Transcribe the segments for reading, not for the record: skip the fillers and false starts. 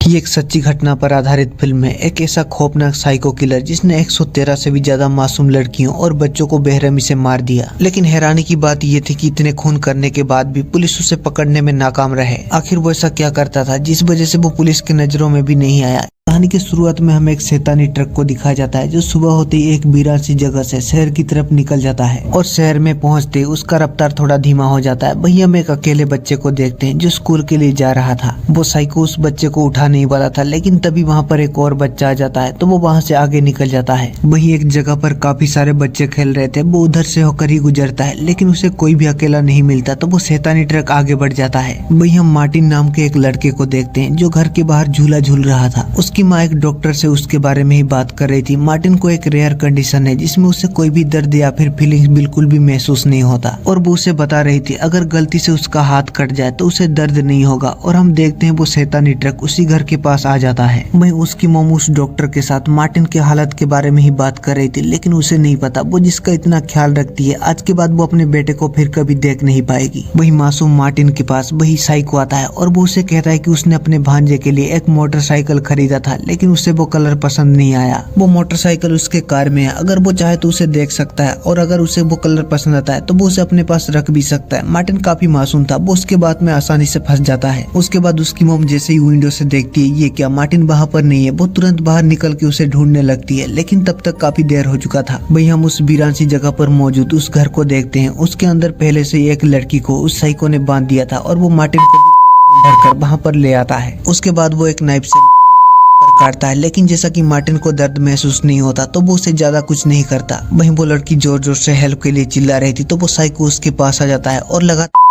ये एक सच्ची घटना पर आधारित फिल्म है। एक ऐसा खौफनाक साइको किलर जिसने 113 से भी ज्यादा मासूम लड़कियों और बच्चों को बेरहमी से मार दिया। लेकिन हैरानी की बात ये थी कि इतने खून करने के बाद भी पुलिस उसे पकड़ने में नाकाम रहे। आखिर वो ऐसा क्या करता था जिस वजह से वो पुलिस की नजरों में भी नहीं आया। कहानी की शुरुआत में हमें एक शैतानी ट्रक को दिखाया जाता है जो सुबह होते ही एक वीरान सी जगह से शहर की तरफ निकल जाता है और शहर में पहुंचते ही उसका रफ्तार थोड़ा धीमा हो जाता है। वहीं हम एक अकेले बच्चे को देखते हैं जो स्कूल के लिए जा रहा था। वो साइको उस बच्चे को उठा नहीं वाला था, लेकिन तभी वहाँ पर एक और बच्चा आ जाता है तो वो वहाँ से आगे निकल जाता है। वहीं एक जगह पर काफी सारे बच्चे खेल रहे थे। वो उधर से होकर ही गुजरता है, लेकिन उसे कोई भी अकेला नहीं मिलता तो वो शैतानी ट्रक आगे बढ़ जाता है। वहीं हम मार्टिन नाम के एक लड़के को देखते हैं जो घर के बाहर झूला झूल रहा था। उसकी माँ एक डॉक्टर से उसके बारे में ही बात कर रही थी। मार्टिन को एक रेयर कंडीशन है जिसमें उसे कोई भी दर्द या फिर फीलिंग्स बिल्कुल भी महसूस नहीं होता, और वो उसे बता रही थी अगर गलती से उसका हाथ कट जाए तो उसे दर्द नहीं होगा। और हम देखते हैं वो शैतानी ट्रक उसी घर के पास आ जाता है। वहीं उसकी मॉम उस डॉक्टर के साथ मार्टिन के हालत के बारे में ही बात कर रही थी, लेकिन उसे नहीं पता वो जिसका इतना ख्याल रखती है आज के बाद वो अपने बेटे को फिर कभी देख नहीं पाएगी। वही मासूम मार्टिन के पास वही साइको आता है और वो उसे कहता है कि उसने अपने भांजे के लिए एक मोटरसाइकिल खरीदा था, लेकिन उसे वो कलर पसंद नहीं आया। वो मोटरसाइकिल उसके कार में है, अगर वो चाहे तो उसे देख सकता है और अगर उसे वो कलर पसंद आता है तो वो उसे अपने पास रख भी सकता है। मार्टिन काफी मासूम था, वो उसके बात में आसानी से फंस जाता है। उसके बाद उसकी मॉम जैसे ही विंडो से देखती है ये क्या मार्टिन वहाँ पर नहीं है, वो तुरंत बाहर निकल के उसे ढूंढने लगती है, लेकिन तब तक काफी देर हो चुका था। वही हम उस वीरान सी जगह पर मौजूद उस घर को देखते हैं। उसके अंदर पहले से एक लड़की को उस साइको ने बांध दिया था और वो मार्टिन को भरकर वहाँ पर ले आता है। उसके बाद वो एक नाइफ से काटता है, लेकिन जैसा कि मार्टिन को दर्द महसूस नहीं होता तो वो उसे ज्यादा कुछ नहीं करता। वहीं वो लड़की जोर जोर से हेल्प के लिए चिल्ला रही थी तो वो साइको उसके पास आ जाता है और लगातार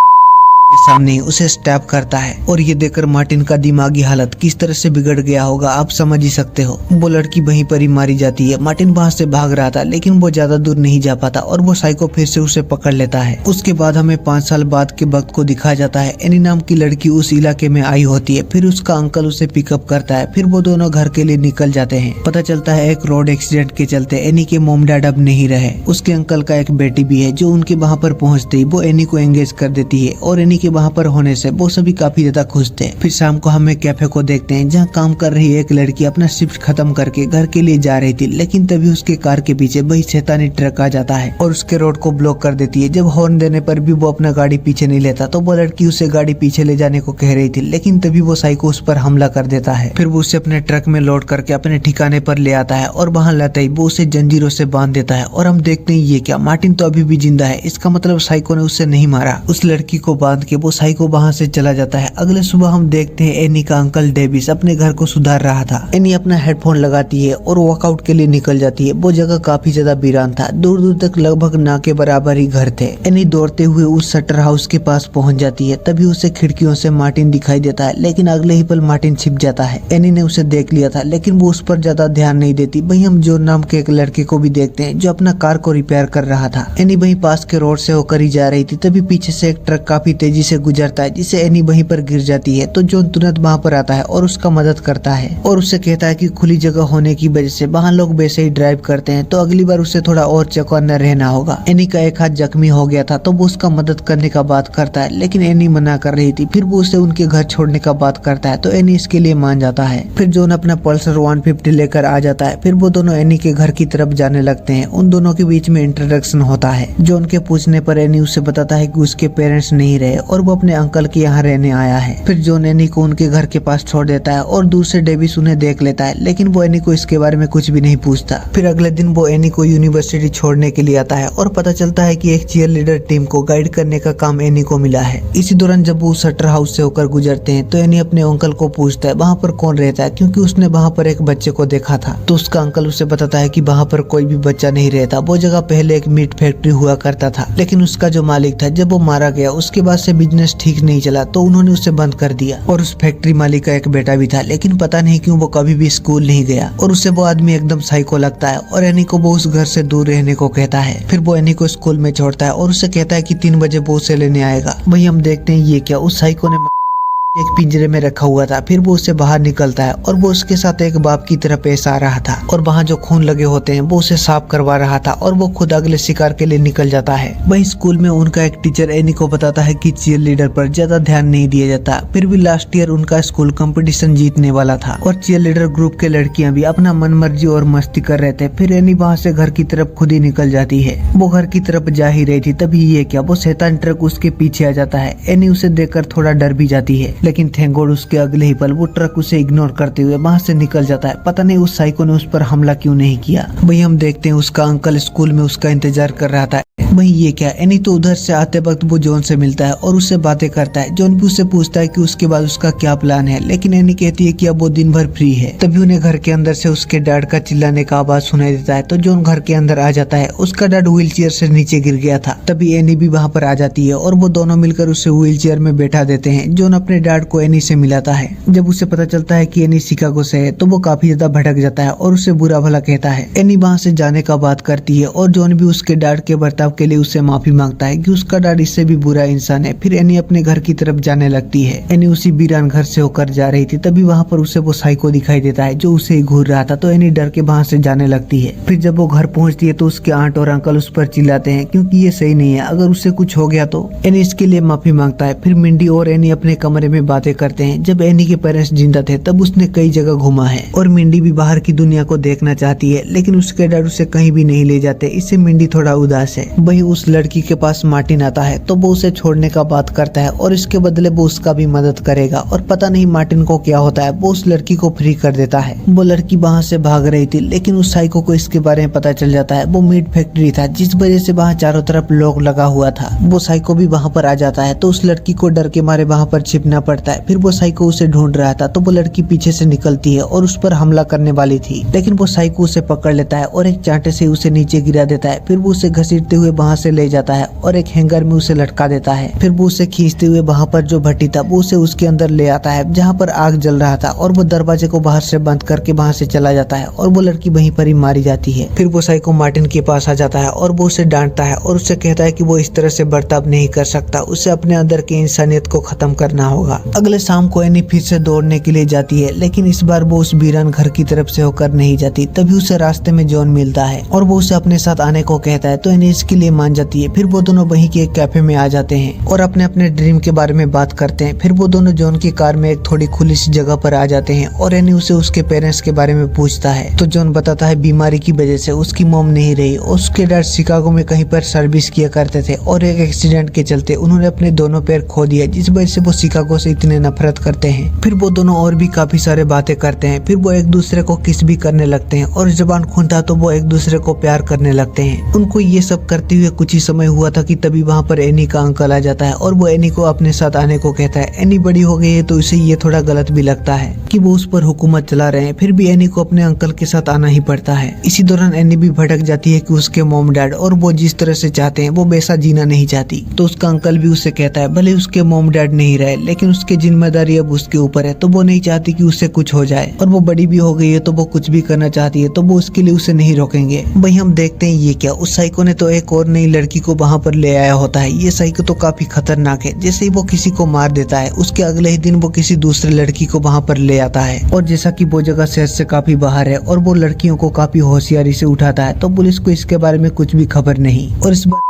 के सामने उसे स्टैप करता है। और ये देखकर मार्टिन का दिमागी हालत किस तरह से बिगड़ गया होगा आप समझ ही सकते हो। वो लड़की वहीं पर ही मारी जाती है। मार्टिन वहां से भाग रहा था, लेकिन वो ज्यादा दूर नहीं जा पाता और वो साइको फिर से उसे पकड़ लेता है। उसके बाद हमें 5 साल बाद के वक्त को दिखाया जाता है। एनी नाम की लड़की उस इलाके में आई होती है, फिर उसका अंकल उसे पिकअप करता है, फिर वो दोनों घर के लिए निकल जाते हैं। पता चलता है एक रोड एक्सीडेंट के चलते एनी के मोम डैड अब नहीं रहे। उसके अंकल का एक बेटी भी है जो उनके वहाँ पर पहुँचते ही वो एनी को एंगेज कर देती है और एनी के वहाँ पर होने से वो सभी काफी ज्यादा खुश थे। फिर शाम को हमें कैफे को देखते हैं जहाँ काम कर रही एक लड़की अपना शिफ्ट खत्म करके घर के लिए जा रही थी, लेकिन तभी उसके कार के पीछे वही शैतानी ट्रक आ जाता है और उसके रोड को ब्लॉक कर देती है। जब हॉर्न देने पर भी वो अपना गाड़ी पीछे नहीं लेता तो वो लड़की उसे गाड़ी पीछे ले जाने को कह रही थी, लेकिन तभी वो साइको उस पर हमला कर देता है। फिर वो उसे अपने ट्रक में लोड करके अपने ठिकाने पर ले आता है और वहाँ लाते ही वो उसे जंजीरों से बांध देता है। और हम देखते हैं ये क्या, मार्टिन तो अभी भी जिंदा है। इसका मतलब साइको ने उसे नहीं मारा। उस लड़की को बांध के वो साइको वहाँ से चला जाता है। अगले सुबह हम देखते हैं एनी का अंकल डेविस अपने घर को सुधार रहा था। एनी अपना हेडफोन लगाती है और वर्कआउट के लिए निकल जाती है। वो जगह काफी ज्यादा वीरान था, दूर दूर तक लगभग ना के बराबर ही घर थे। एनी दौड़ते हुए उस शटर हाउस के पास पहुंच जाती है, तभी उसे खिड़कियों से मार्टिन दिखाई देता है, लेकिन अगले ही पल मार्टिन छिप जाता है। एनी ने उसे देख लिया था, लेकिन वो उस पर ज्यादा ध्यान नहीं देती। वहीं हम जोन नाम के एक लड़के को भी देखते हैं जो अपना कार को रिपेयर कर रहा था। एनी वहीं पास के रोड से होकर ही जा रही थी, तभी पीछे से एक ट्रक काफी तेजी से गुजरता है जिसे एनी वहीं पर गिर जाती है। तो जोन तुरंत वहाँ पर आता है और उसका मदद करता है और उससे कहता है कि खुली जगह होने की वजह से वहाँ लोग वैसे ही ड्राइव करते हैं, तो अगली बार उसे थोड़ा और चौकन्ना रहना होगा। एनी का एक हाथ जख्मी हो गया था तो वो उसका मदद करने का बात करता है, लेकिन एनी मना कर रही थी। फिर वो उसे उनके घर छोड़ने का बात करता है तो एनी इसके लिए मान जाता है। फिर जोन अपना पल्सर 150 लेकर आ जाता है। फिर वो दोनों एनी के घर की तरफ जाने लगते हैं। उन दोनों के बीच में इंट्रोडक्शन होता है। जोन के पूछने पर एनी उसे बताता है कि उसके पेरेंट्स नहीं रहे और वो अपने अंकल के यहाँ रहने आया है। फिर जोन एनी को उनके घर के पास छोड़ देता है और दूर से डेविस उन्हें देख लेता है, लेकिन वो एनी को इसके बारे में कुछ भी नहीं पूछता। फिर अगले दिन वो एनी को यूनिवर्सिटी छोड़ने के लिए आता है और पता चलता है कि एक चीयर लीडर टीम को गाइड करने का काम एनी को मिला है। इसी दौरान जब वो शटर हाउस से होकर गुजरते हैं तो एनी अपने अंकल को पूछता है वहाँ पर कौन रहता है, क्योंकि उसने वहाँ पर एक बच्चे को देखा था। तो उसका अंकल उसे बताता है कि वहाँ पर कोई भी बच्चा नहीं रहता। वो जगह पहले एक मीट फैक्ट्री हुआ करता था, लेकिन उसका जो मालिक था जब वो मारा गया उसके बाद से बिजनेस ठीक नहीं चला तो उन्होंने उसे बंद कर दिया। और उस फैक्ट्री मालिक का एक बेटा भी था, लेकिन पता नहीं क्यों वो कभी भी स्कूल नहीं गया और उसे वो आदमी एकदम साइको लगता है और एनी को वो उस घर से दूर रहने को कहता है। फिर वो एनी को स्कूल में छोड़ता है और उसे कहता है कि 3 बजे वो उसे लेने आएगा। वही हम देखते हैं ये क्या, उस साइको ने एक पिंजरे में रखा हुआ था। फिर वो उससे बाहर निकलता है और वो उसके साथ एक बाप की तरह पेश आ रहा था और वहाँ जो खून लगे होते हैं वो उसे साफ करवा रहा था और वो खुद अगले शिकार के लिए निकल जाता है। वही स्कूल में उनका एक टीचर एनी को बताता है कि चीयर लीडर पर ज्यादा ध्यान नहीं दिया जाता। फिर भी लास्ट ईयर उनका स्कूल कंपटीशन जीतने वाला था और चीयर लीडर ग्रुप के लड़कियां भी अपना मन मर्जी और मस्ती कर रहे थे। फिर एनी वहाँ से घर की तरफ खुद ही निकल जाती है। वो घर की तरफ जा ही रही थी तभी ये क्या, वो शैतान ट्रक उसके पीछे आ जाता है। एनी उसे देखकर थोड़ा डर भी जाती है, लेकिन थैंक गॉड उसके अगले ही पल वो ट्रक उसे इग्नोर करते हुए वहाँ से निकल जाता है। पता नहीं उस साइको ने उस पर हमला क्यों नहीं किया। वही हम देखते हैं उसका अंकल स्कूल में उसका इंतजार कर रहा था। वही ये क्या, एनी तो उधर से आते वक्त वो जॉन से मिलता है और उससे बातें करता है। जॉन भी उससे पूछता है कि उसके बाद उसका क्या प्लान है, लेकिन एनी कहती है कि अब वो दिन भर फ्री है। तभी उन्हें घर के अंदर से उसके डैड का चिल्लाने का आवाज सुनाई देता है तो जॉन घर के अंदर आ जाता है। उसका डैड व्हील चेयर से नीचे गिर गया था। तभी एनी भी वहाँ पर आ जाती है और वो दोनों मिलकर उसे व्हील चेयर में बैठा देते हैं। जॉन अपने डैड को एनी से मिलाता है। जब उसे पता चलता है कि एनी शिकागो से है तो वो काफी ज्यादा भड़क जाता है और उसे बुरा भला कहता है। एनी वहाँ से जाने का बात करती है और जॉन भी उसके डैड के बर्ताव के लिए उससे माफी मांगता है कि उसका डैड इससे भी बुरा इंसान है। फिर एनी अपने घर की तरफ जाने लगती है। एनी उसी वीरान घर से होकर जा रही थी तभी वहाँ पर उसे वो साइको दिखाई देता है जो उसे घूर रहा था। तो एनी डर के वहाँ से जाने लगती है। फिर जब वो घर पहुँचती है तो उसके आंट और अंकल उस पर चिल्लाते हैं क्योंकि ये सही नहीं है, अगर उससे कुछ हो गया तो। एनी इसके लिए माफी मांगता है। फिर मिंडी और एनी अपने कमरे में बातें करते हैं। जब एनी के पेरेंट्स जिंदा थे तब उसने कई जगह घूमा है और मिंडी भी बाहर की दुनिया को देखना चाहती है, लेकिन उसके डैड उसे कहीं भी नहीं ले जाते। इससे मिंडी थोड़ा उदास है। वही उस लड़की के पास मार्टिन आता है तो वो उसे छोड़ने का बात करता है और इसके बदले वो उसका भी मदद करेगा। और पता नहीं मार्टिन को क्या होता है, वो उस लड़की को फ्री कर देता है। वो लड़की वहाँ से भाग रही थी लेकिन उस साइको को इसके बारे में पता चल जाता है। वो मीट फैक्ट्री था जिस वजह से वहाँ चारों तरफ लोग लगा हुआ था। वो साइको भी वहाँ पर आ जाता है तो उस लड़की को डर के मारे वहाँ पर छिपना पड़ता है। फिर वो साइको उसे ढूंढ रहा था तो वो लड़की पीछे से निकलती है और उस पर हमला करने वाली थी, लेकिन वो साइको उसे पकड़ लेता है और एक चांटे से उसे नीचे गिरा देता है। फिर वो उसे घसीटते हुए वहाँ से ले जाता है और एक हैंगर में उसे लटका देता है। फिर वो उसे खींचते हुए वहाँ पर जो भट्टी था वो उसे उसके अंदर ले आता है जहाँ पर आग जल रहा था और वो दरवाजे को बाहर से बंद करके वहाँ से चला जाता है और वो लड़की वहीं पर ही मारी जाती है। फिर वो साइको मार्टिन के पास आ जाता है और वो उसे डांटता है और उससे कहता है कि वो इस तरह से बर्ताव नहीं कर सकता, उसे अपने अंदर की इंसानियत को खत्म करना होगा। अगले शाम को एनी फिर से दौड़ने के लिए जाती है, लेकिन इस बार वो उस वीरान घर की तरफ से होकर नहीं जाती। तभी उसे रास्ते में जॉन मिलता है और वो उसे अपने साथ आने को कहता है तो एनी इसके लिए मान जाती है। फिर वो दोनों वहीं के एक कैफे में आ जाते हैं और अपने अपने ड्रीम के बारे में बात करते हैं। फिर वो दोनों जॉन की कार में एक थोड़ी खुली सी जगह पर आ जाते हैं और एनी उसे उसके पेरेंट्स के बारे में पूछता है तो जॉन बताता है बीमारी की वजह से उसकी मॉम नहीं रही और उसके डैड शिकागो में कहीं पर सर्विस किया करते थे और एक एक्सीडेंट के चलते उन्होंने अपने दोनों पैर खो दिए, जिस वजह से वो शिकागो से इतने नफरत करते हैं। फिर वो दोनों और भी काफी सारे बातें करते हैं। फिर वो एक दूसरे को किस भी करने लगते हैं और जबान खुलता तो वो एक दूसरे को प्यार करने लगते हैं। उनको ये सब करते हुए कुछ ही समय हुआ था कि तभी वहाँ पर एनी का अंकल आ जाता है और वो एनी को अपने साथ आने को कहता है। एनी बड़ी हो गई है तो इसे ये थोड़ा गलत भी लगता है कि वो उस पर हुकूमत चला रहे हैं, फिर भी एनी को अपने अंकल के साथ आना ही पड़ता है। इसी दौरान एनी भी भटक जाती है कि उसके मॉम डैड और वो जिस तरह से चाहते हैं वो वैसा जीना नहीं चाहती। तो उसका अंकल भी उसे कहता है भले उसके मॉम डैड नहीं रहे लेकिन उसकी जिम्मेदारी अब उसके ऊपर है, तो वो नहीं चाहती कि उससे कुछ हो जाए और वो बड़ी भी हो गई है तो वो कुछ भी करना चाहती है तो वो उसके लिए उसे नहीं रोकेंगे। वही हम देखते हैं ये क्या, उस साइको ने तो एक और नई लड़की को वहाँ पर ले आया होता है। ये साइको तो काफी खतरनाक है। जैसे ही वो किसी को मार देता है उसके अगले ही दिन वो किसी दूसरे लड़की को वहाँ पर ले आता है और जैसा कि वो जगह शहर से काफी बाहर है और वो लड़कियों को काफी होशियारी से उठाता है तो पुलिस को इसके बारे में कुछ भी खबर नहीं और इस बार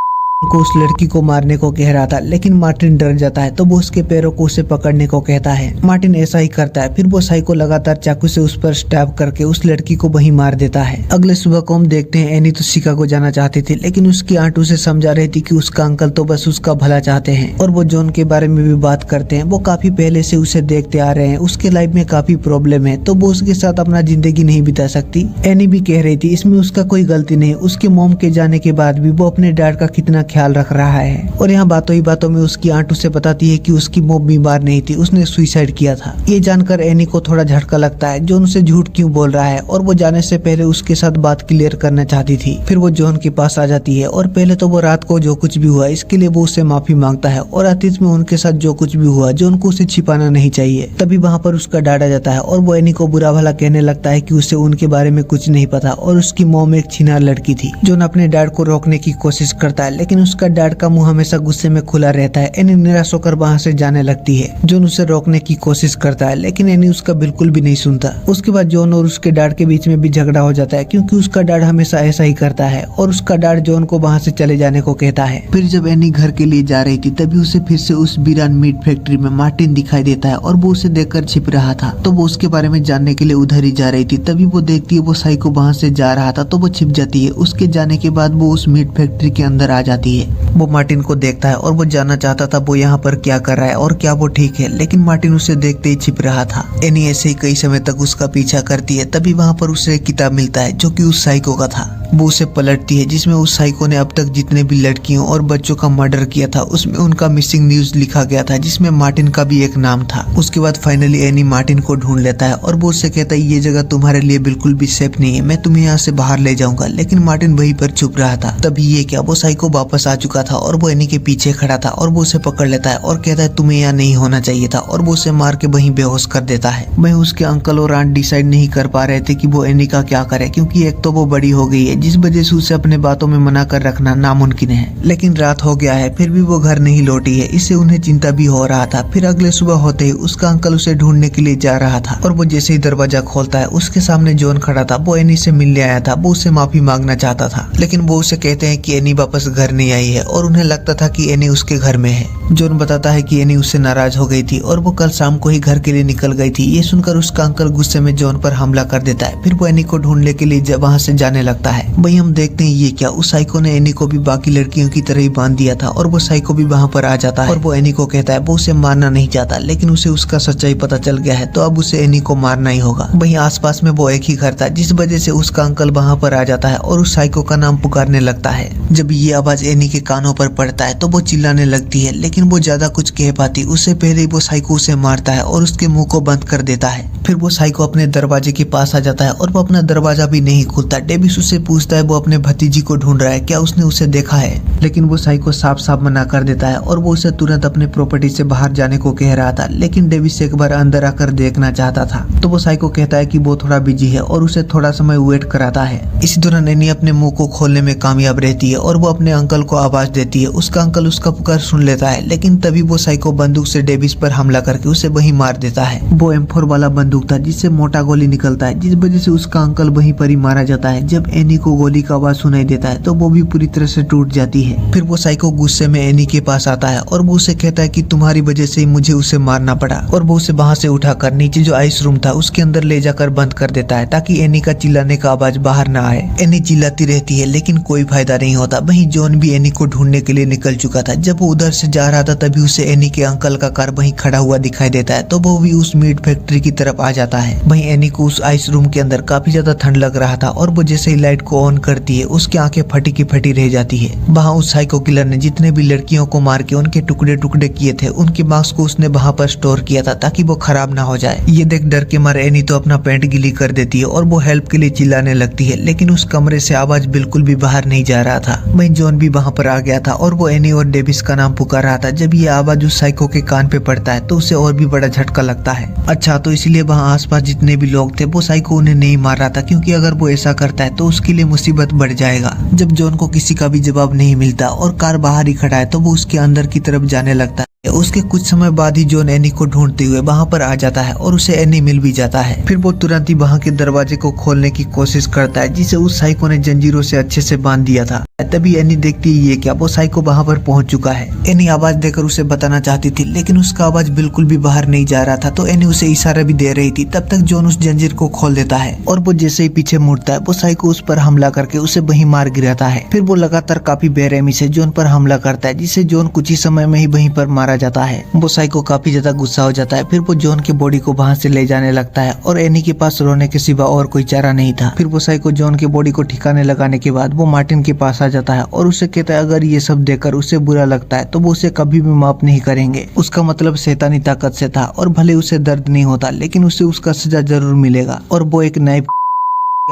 को उस लड़की को मारने को कह रहा था, लेकिन मार्टिन डर जाता है तो वो उसके पैरों को उसे पकड़ने को कहता है। मार्टिन ऐसा ही करता है। फिर वो साइको लगातार चाकू से उस पर स्टैब करके उस लड़की को वहीं मार देता है। अगले सुबह को हम देखते हैं एनी तो शिकागो जाना चाहती थी, लेकिन उसकी आंट उसे समझा रही थी कि उसका अंकल तो बस उसका भला चाहते हैं और वो जॉन के बारे में भी बात करते हैं। वो काफी पहले से उसे देखते आ रहे हैं, उसके लाइफ में काफी प्रॉब्लम है तो वो उसके साथ अपना जिंदगी नहीं बिता सकती। एनी भी कह रही थी इसमें उसका कोई गलती नहीं, उसके मॉम के जाने के बाद भी वो अपने डैड का कितना ख्याल रख रहा है। और यहाँ बातों ही बातों में उसकी आंट उसे बताती है कि उसकी मॉम बीमार नहीं थी, उसने सुसाइड किया था। ये जानकर एनी को थोड़ा झटका लगता है, जॉन उसे झूठ क्यों बोल रहा है और वो जाने से पहले उसके साथ बात क्लियर करना चाहती थी। फिर वो जॉन के पास आ जाती है और पहले तो वो रात को जो कुछ भी हुआ इसके लिए वो उससे माफी मांगता है और अतीत में उनके साथ जो कुछ भी हुआ जॉन को उसे छिपाना नहीं चाहिए। तभी वहाँ पर उसका डैड आ जाता है और वो एनी को बुरा भला कहने लगता है कि उसे उनके बारे में कुछ नहीं पता और उसकी मॉम एक छिनार लड़की थी। जॉन अपने डैड को रोकने की कोशिश करता है लेकिन लेकिन उसका डैड का मुंह हमेशा गुस्से में खुला रहता है। एनी निराश होकर वहाँ से जाने लगती है। जॉन उसे रोकने की कोशिश करता है लेकिन एनी उसका बिल्कुल भी नहीं सुनता। उसके बाद जॉन और उसके डैड के बीच में भी झगड़ा हो जाता है क्योंकि उसका डैड हमेशा ऐसा ही करता है और उसका डैड जॉन को वहाँ से चले जाने को कहता है। फिर जब एनी घर के लिए जा रही थी तभी उसे फिर से उस वीरान मीट फैक्ट्री में मार्टिन दिखाई देता है और वो उसे देखकर छिप रहा था। तो वो उसके बारे में जानने के लिए उधर ही जा रही थी। तभी वो देखती है वो साइको वहाँ से जा रहा था तो वो छिप जाती है। उसके जाने के बाद वो उस मीट फैक्ट्री के अंदर आ जाती है। वो मार्टिन को देखता है और वो जानना चाहता था वो यहाँ पर क्या कर रहा है और क्या वो ठीक है, लेकिन मार्टिन उसे देखते ही छिप रहा था। एनी ऐसे ही कई समय तक उसका पीछा करती है। तभी वहाँ पर उसे एक किताब मिलता है जो कि उस साइको का था। वो उसे पलटती है जिसमें उस साइको ने अब तक जितने भी लड़कियों और बच्चों का मर्डर किया था उसमें उनका मिसिंग न्यूज लिखा गया था जिसमें मार्टिन का भी एक नाम था। उसके बाद फाइनली एनी मार्टिन को ढूंढ लेता है और वो उससे कहता है ये जगह तुम्हारे लिए बिल्कुल भी सेफ नहीं है, मैं तुम्हें यहाँ से बाहर ले जाऊंगा। लेकिन मार्टिन वहीं पर छुप रहा था। तभी ये क्या, वो साइको वापस आ चुका था और वो एनी के पीछे खड़ा था और वो उसे पकड़ लेता है और कहता है तुम्हें यहाँ नहीं होना चाहिए था और वो उसे मार के वहीं बेहोश कर देता है। वहीं उसके अंकल और आंट डिसाइड नहीं कर पा रहे थे कि वो एनी का क्या करे क्योंकि एक तो वो बड़ी हो गई है जिस वजह से उसे अपने बातों में मना कर रखना नामुमकिन है। लेकिन रात हो गया है फिर भी वो घर नहीं लौटी है, इससे उन्हें चिंता भी हो रहा था। फिर अगले सुबह होते ही उसका अंकल उसे ढूंढने के लिए जा रहा था और वो जैसे ही दरवाजा खोलता है उसके सामने जॉन खड़ा था। वो एनी से मिलने आया था। वो उससे माफी मांगना चाहता था लेकिन वो उसे कहते हैं कि एनी वापस घर नहीं आई है और उन्हें लगता था कि एनी उसके घर में है। जॉन बताता है कि एनी उससे नाराज हो गई थी और वो कल शाम को ही घर के लिए निकल गई थी। ये सुनकर उसका अंकल गुस्से में जॉन पर हमला कर देता है। फिर वो एनी को ढूंढने के लिए वहाँ से जाने लगता है। वहीं हम देखते हैं ये क्या, उस साइको ने एनी को भी बाकी लड़कियों की तरह ही बांध दिया था और वो साइको भी वहाँ पर आ जाता है और वो एनी को कहता है वो उसे मारना नहीं चाहता लेकिन उसे उसका सच्चाई पता चल गया है तो अब उसे एनी को मारना ही होगा। वहीं आसपास में वो एक ही घर था जिस वजह से उसका अंकल वहाँ पर आ जाता है और उस साइको का नाम पुकारने लगता है। जब ये आवाज एनी के कानों पर पड़ता है तो वो चिल्लाने लगती है लेकिन वो ज्यादा कुछ कह पाती उससे पहले ही वो साइको उसे मारता है और उसके मुंह को बंद कर देता है। फिर वो साइको अपने दरवाजे के पास आ जाता है और वो अपना दरवाजा भी नहीं खोलता। डेविस उससे पूछता है वो अपने भतीजी को ढूंढ रहा है, क्या उसने उसे देखा है? लेकिन वो साइको साफ साफ मना कर देता है और वो उसे तुरंत अपने प्रॉपर्टी से बाहर जाने को कह रहा था। लेकिन डेविस एक बार अंदर आकर देखना चाहता था तो वो साइको कहता है कि वो थोड़ा बिजी है और उसे थोड़ा समय वेट कराता है। इसी दौरान एनी अपने मुंह को खोलने में कामयाब रहती है और वो अपने अंकल को आवाज देती है। उसका अंकल उसका पुकार सुन लेता है लेकिन तभी वो साइको बंदूक से डेविस पर हमला करके उसे वहीं मार देता है। वो M4 वाला बंदूक था जिससे मोटा गोली निकलता है जिस वजह से उसका अंकल वहीं पर ही मारा जाता है। जब एनी को गोली का आवाज सुनाई देता है तो वो भी पूरी तरह से टूट जाती है। फिर वो साइको गुस्से में एनी के पास आता है और वो उसे कहता है कि तुम्हारी वजह से ही मुझे उसे मारना पड़ा और वो उसे वहां से उठाकर नीचे जो आइस रूम था उसके अंदर ले जाकर बंद कर देता है ताकि एनी का चिल्लाने का आवाज बाहर ना आए। एनी चिल्लाती रहती है लेकिन कोई फायदा नहीं होता। वहीं जॉन भी एनी को ढूंढने के लिए निकल चुका था। जब वो उधर से जा रहा था तभी उसे एनी के अंकल का कार वहीं खड़ा हुआ दिखाई देता है तो वो भी उस मीट फैक्ट्री की तरफ आ जाता है। वहीं एनी को उस आइस रूम के अंदर काफी ज्यादा ठंड लग रहा था और वो जैसे ही लाइट को ऑन करती है उसकी आंखें फटी की फटी रह जाती है। वहाँ उस साइको किलर ने जितने भी लड़कियों को मार के उनके टुकड़े टुकड़े किए थे उनके मांस को उसने वहाँ पर स्टोर किया था ताकि वो खराब ना हो जाए। ये देख डर के मारे एनी तो अपना पैंट गीली कर देती है और वो हेल्प के लिए चिल्लाने लगती है लेकिन उस कमरे से आवाज बिल्कुल भी बाहर नहीं जा रहा था। वहीं जॉन भी वहाँ पर आ गया था और वो एनी और डेविस का नाम पुकार रहा था। जब ये आवाज उस साइको के कान पे पड़ता है तो उसे और भी बड़ा झटका लगता है। अच्छा, तो इसलिए वहाँ आसपास जितने भी लोग थे वो साइको उन्हें नहीं मार रहा था क्योंकि अगर वो ऐसा करता है तो उसके लिए मुसीबत बढ़ जाएगा। जब जॉन को किसी का भी जवाब नहीं मिलता और कार बाहर ही खड़ा है तो वो उसके अंदर की तरफ जाने लगता है। उसके कुछ समय बाद ही जॉन एनी को ढूंढते हुए वहाँ पर आ जाता है और उसे एनी मिल भी जाता है। फिर वो तुरंत ही वहाँ के दरवाजे को खोलने की कोशिश करता है जिसे उस साइको ने जंजीरों से अच्छे से बांध दिया था। तभी एनी देखती है ये क्या, वो साइको वहाँ पर पहुंच चुका है। एनी आवाज देकर उसे बताना चाहती थी लेकिन उसका आवाज बिल्कुल भी बाहर नहीं जा रहा था तो एनी उसे इशारा भी दे रही थी। तब तक जॉन उस जंजीर को खोल देता है और वो जैसे ही पीछे मुड़ता है वो साइको उस पर हमला करके उसे वहीं मार गिराता है। फिर वो लगातार काफी बेरहमी से जॉन पर हमला करता है जिससे जॉन कुछ ही समय में ही वहीं पर मारा जाता है। वो साइको काफी ज्यादा गुस्सा हो जाता है। फिर वो जॉन के बॉडी को वहां से ले जाने लगता है और एनी के पास रोने के सिवा और कोई चारा नहीं था। फिर वो साइको जॉन के बॉडी को ठिकाने लगाने के बाद वो मार्टिन के पास आ जाता है और उसे कहता है अगर ये सब देखकर उसे बुरा लगता है तो वो उसे कभी भी माफ नहीं करेंगे। उसका मतलब शैतानी ताकत से था और भले उसे दर्द नहीं होता लेकिन उसे उसका सजा जरूर मिलेगा। और वो एक नाइफ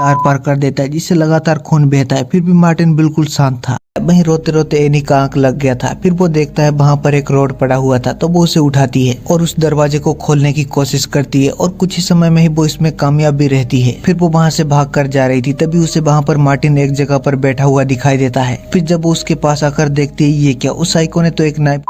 आर पार कर देता है जिससे लगातार खून बहता है। फिर भी मार्टिन बिल्कुल शांत था। वहीं रोते रोते एनी का आंख लग गया था। फिर वो देखता है वहाँ पर एक रोड पड़ा हुआ था, तो वो उसे उठाती है और उस दरवाजे को खोलने की कोशिश करती है और कुछ ही समय में ही वो इसमें कामयाब भी रहती है। फिर वो वहाँ से भाग कर जा रही थी, तभी उसे वहाँ पर मार्टिन एक जगह पर बैठा हुआ दिखाई देता है। फिर जब वो उसके पास आकर देखती है ये क्या, उस साइको ने तो एक नाइफ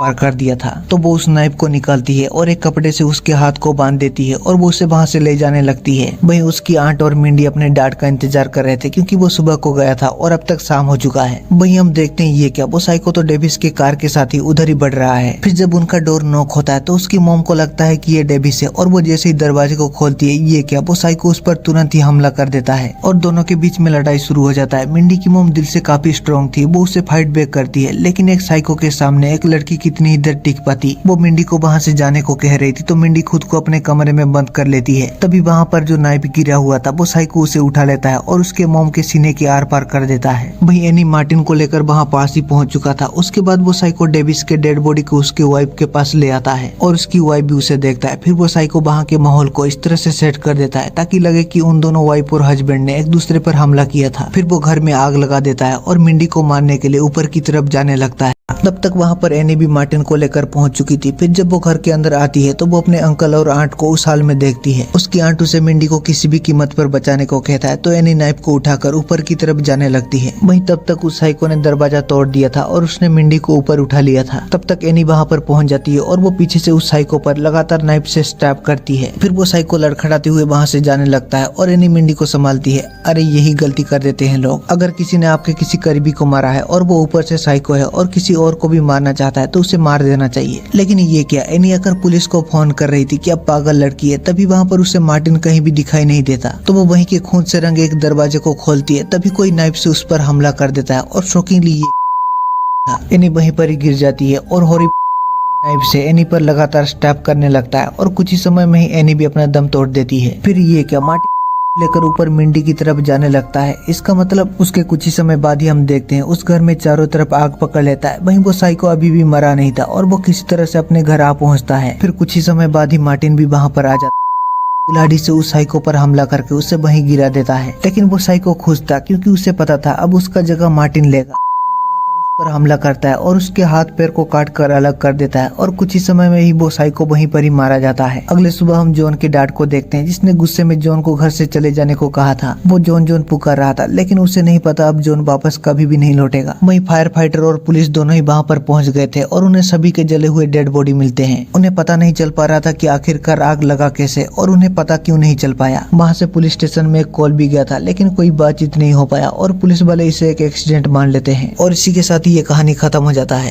पार कर दिया था। तो वो उस नाइफ को निकालती है और एक कपड़े से उसके हाथ को बांध देती है और वो उसे वहाँ से ले जाने लगती है। वहीं उसकी आंट और मिंडी अपने डैड का इंतजार कर रहे थे, क्योंकि वो सुबह को गया था और अब तक शाम हो चुका है। वहीं हम देखते हैं ये क्या, वो साइको तो डेविस के कार के साथ ही उधर ही बढ़ रहा है। फिर जब उनका डोर नॉक होता है तो उसकी मॉम को लगता है कि ये डेविस है और वो जैसे ही दरवाजे को खोलती है ये क्या, वो साइको उस पर तुरंत ही हमला कर देता है और दोनों के बीच में लड़ाई शुरू हो जाता है। मिंडी की मॉम दिल से काफी स्ट्रॉन्ग थी, वो उसे फाइट बैक करती है, लेकिन एक साइको के सामने एक लड़की कितनी ही देर टिक पाती। वो मिंडी को वहाँ से जाने को कह रही थी, तो मिंडी खुद को अपने कमरे में बंद कर लेती है। तभी वहाँ पर जो नाइफ गिरा हुआ था वो साइको उसे उठा लेता है और उसके मॉम के सीने के आर पार कर देता है। वहीं एनी मार्टिन को लेकर वहाँ पास ही पहुंच चुका था। उसके बाद वो साइको डेविस के डेड बॉडी को उसके वाइफ के पास ले आता है और उसकी वाइफ भी उसे देखता है। फिर वो साइको वहाँ के माहौल को इस तरह से सेट कर देता है ताकि लगे कि उन दोनों वाइफ और हस्बैंड ने एक दूसरे पर हमला किया था। फिर वो घर में आग लगा देता है और मिंडी को मारने के लिए ऊपर की तरफ जाने लगता है। तब तक वहाँ पर एनी भी मार्टिन को लेकर पहुंच चुकी थी। फिर जब वो घर के अंदर आती है तो वो अपने अंकल और आंट को उस हाल में देखती है। उसकी आंट उसे मिंडी को किसी भी कीमत पर बचाने को कहता है, तो एनी नाइफ को उठाकर ऊपर की तरफ जाने लगती है। वहीं तब तक उस साइको ने दरवाजा तोड़ दिया था और उसने मिंडी को ऊपर उठा लिया था। तब तक एनी वहाँ पर पहुंच जाती है और वो पीछे से उस साइको पर लगातार नाइफ से स्टैब करती है। फिर वो साइको लड़खड़ाते हुए वहाँ से जाने लगता है और एनी मिंडी को संभालती है। अरे यही गलती कर देते हैं लोग, अगर किसी ने आपके किसी करीबी को मारा है और वो ऊपर से साइको है और किसी और को भी मारना चाहता है तो उसे मार देना चाहिए। लेकिन ये क्या, एनी आकर पुलिस को फोन कर रही थी कि अब पागल लड़की है। तभी वहाँ पर उसे मार्टिन कहीं भी दिखाई नहीं देता, तो वो वहीं के खून से रंगे एक दरवाजे को खोलती है। तभी कोई नाइफ से उस पर हमला कर देता है और शॉकिंगली ये एनी वहीं पर ही गिर जाती है और होरी नाइफ से एनी पर लगातार स्टैब करने लगता है और कुछ ही समय में ही एनी भी अपना दम तोड़ देती है। फिर ये क्या, मार्टिन लेकर ऊपर मिंडी की तरफ जाने लगता है। इसका मतलब उसके कुछ ही समय बाद ही हम देखते हैं उस घर में चारों तरफ आग पकड़ लेता है। वहीं वो साइको अभी भी मरा नहीं था और वो किसी तरह से अपने घर आ पहुंचता है। फिर कुछ ही समय बाद ही मार्टिन भी वहां पर आ जाता है। कुल्हाड़ी से उस साइको पर हमला करके उसे वहीं गिरा देता है। लेकिन वो साइको खुश था, क्योंकि उसे पता था अब उसका जगह मार्टिन लेगा। पर हमला करता है और उसके हाथ पैर को काट कर अलग कर देता है और कुछ ही समय में ही वो साइको वहीं पर ही मारा जाता है। अगले सुबह हम जॉन के डैड को देखते हैं, जिसने गुस्से में जॉन को घर से चले जाने को कहा था। वो जॉन जॉन पुकार रहा था, लेकिन उसे नहीं पता अब जॉन वापस कभी भी नहीं लौटेगा। वहीं फायर फाइटर और पुलिस दोनों ही वहाँ पर पहुंच गए थे और उन्हें सभी के जले हुए डेड बॉडी मिलते हैं। उन्हें पता नहीं चल पा रहा था कि आखिरकार आग लगा कैसे और उन्हें पता क्यों नहीं चल पाया। वहाँ से पुलिस स्टेशन में एक कॉल भी गया था, लेकिन कोई बातचीत नहीं हो पाया और पुलिस वाले इसे एक एक्सीडेंट मान लेते हैं और इसी के साथ ही ये कहानी खत्म हो जाता है।